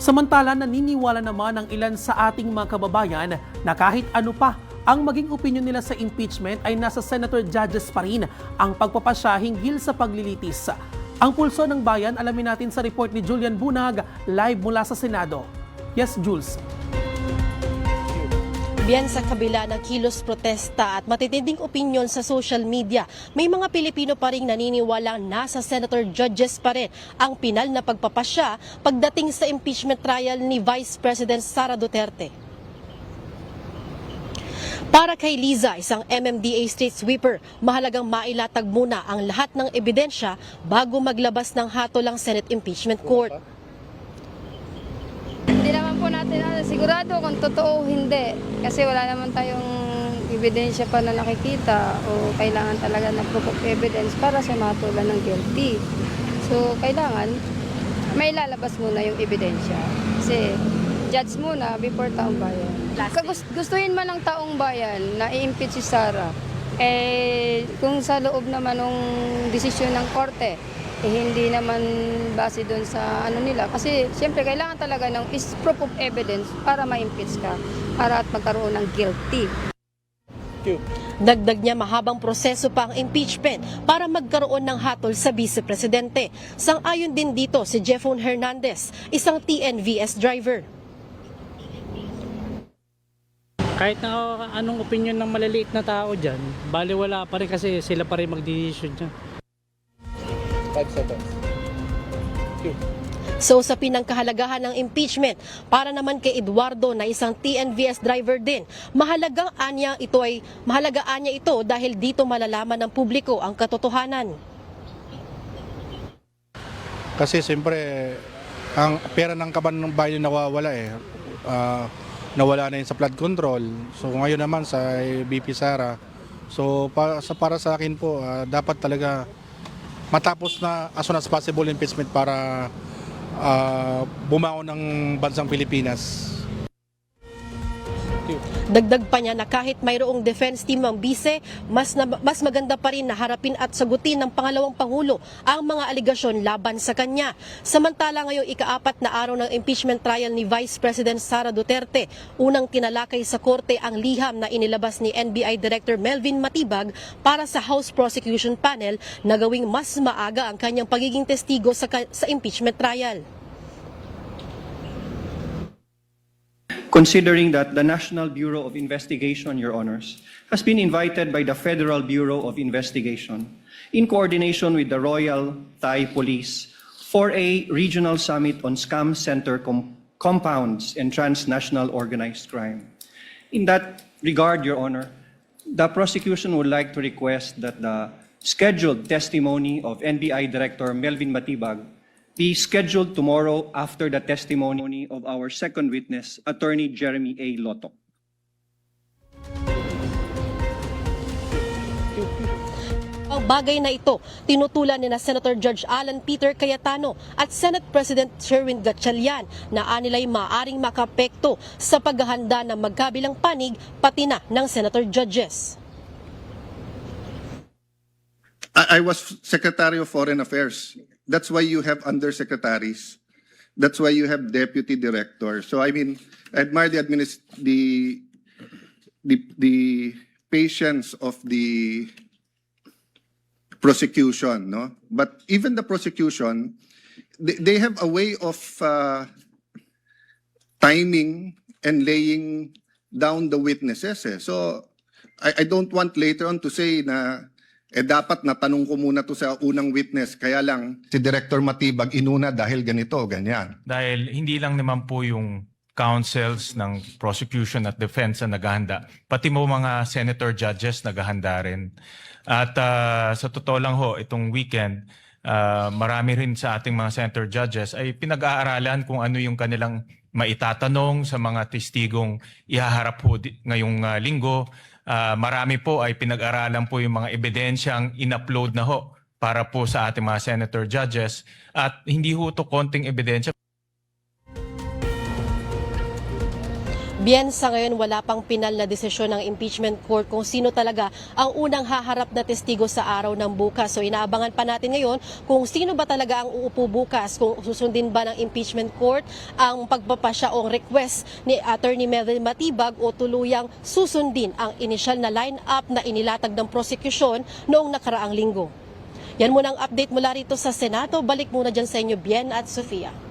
Samantala, naniniwala naman ang ilan sa ating mga kababayan na kahit ano pa ang maging opinion nila sa impeachment ay nasa Senator Judges pa rin ang pagpapasya hinggil sa paglilitis. Ang pulso ng bayan, alamin natin sa report ni Julian Bunag, live mula sa Senado. Yes, Jules. Biyan sa kabila ng kilos protesta at matitinding opinyon sa social media, may mga Pilipino pa rin naniniwala nasa Senator Judges pa rin ang pinal na pagpapasya pagdating sa impeachment trial ni Vice President Sara Duterte. Para kay Liza, isang MMDA street sweeper, mahalagang mailatag muna ang lahat ng ebidensya bago maglabas ng hatol ang Senate Impeachment Court. Hindi naman po natin sigurado kung totoo o hindi. Kasi wala naman tayong ebidensya pa na nakikita o kailangan talaga ng proof of evidence para sa matulan ng guilty. So, kailangan may lalabas muna yung ebidensya. Kasi judge muna before taong bayan. Gustuhin man ng taong bayan na i-impeach si Sara, kung sa loob naman ng desisyon ng korte, hindi naman base doon sa ano nila. Kasi siyempre kailangan talaga ng proof of evidence para ma-impeach ka, para at magkaroon ng guilty. Dagdag niya, mahabang proseso pa ang impeachment para magkaroon ng hatol sa vice-presidente. Sang-ayon din dito si Jeffon Hernandez, isang TNVS driver. Kahit na anong opinion ng maliliit na tao dyan, baliwala pa rin kasi sila pa rin mag-decision dyan. 5 seconds. So sa pinangkahalagahan ng impeachment, para naman kay Eduardo na isang TNVS driver din, mahalaga anya ito dahil dito malalaman ng publiko ang katotohanan. Kasi siyempre, ang pera ng kaban ng bayan nawawala nawala na yun sa flood control. So ngayon naman sa BP Sara. So para sa akin po, dapat talaga matapos na as soon as possible impeachment para bumaon ng bansang Pilipinas. Dagdag pa niya na kahit mayroong defense team ang bise, mas maganda pa rin na harapin at sagutin ng pangalawang Pangulo ang mga aligasyon laban sa kanya. Samantala ngayong ika-4 na araw ng impeachment trial ni Vice President Sara Duterte, unang tinalakay sa korte ang liham na inilabas ni NBI Director Melvin Matibag para sa House Prosecution Panel na gawing mas maaga ang kanyang pagiging testigo sa impeachment trial. Considering that the National Bureau of Investigation, Your Honors, has been invited by the Federal Bureau of Investigation in coordination with the Royal Thai Police for a regional summit on scam center compounds and transnational organized crime. In that regard, Your Honor, the prosecution would like to request that the scheduled testimony of NBI Director Melvin Matibag be scheduled tomorrow after the testimony of our second witness, Attorney Jeremy A. Lotok. Ang bagay na ito, tinutulan ni Senator Judge Alan Peter Cayetano at Senate President Sherwin Gatchalian na anilay maaring makapekto sa paghahanda ng magkabilang panig pati na ng Senator Judges. I was Secretary of Foreign Affairs. That's why you have undersecretaries. That's why you have deputy directors. So I mean, I admire the patience of the prosecution, no? But even the prosecution, they have a way of timing and laying down the witnesses. So I don't want later on to say na dapat natanong ko muna to sa unang witness, kaya lang si Director Matibag inuna dahil ganito o ganyan. Dahil hindi lang naman po yung counsels ng prosecution at defense na naghahanda, pati mo mga senator judges naghahanda rin. At sa totoo lang ho, itong weekend, marami rin sa ating mga senator judges ay pinag-aaralan kung ano yung kanilang maitatanong sa mga testigong ihaharap po ngayong linggo. Marami po ay pinag-aralan po yung mga ebidensyang in-upload na ho para po sa ating mga senator judges at hindi ho ito konting ebidensya. Bien, sa ngayon wala pang pinal na desisyon ng impeachment court kung sino talaga ang unang haharap na testigo sa araw ng bukas. So inaabangan pa natin ngayon kung sino ba talaga ang uupo bukas, kung susundin ba ng impeachment court ang pagpapasya o request ni Attorney Melvin Matibag o tuluyang susundin ang inisyal na line-up na inilatag ng prosecution noong nakaraang linggo. Yan muna ang update mula rito sa Senado. Balik muna dyan sa inyo, Bien at Sofia.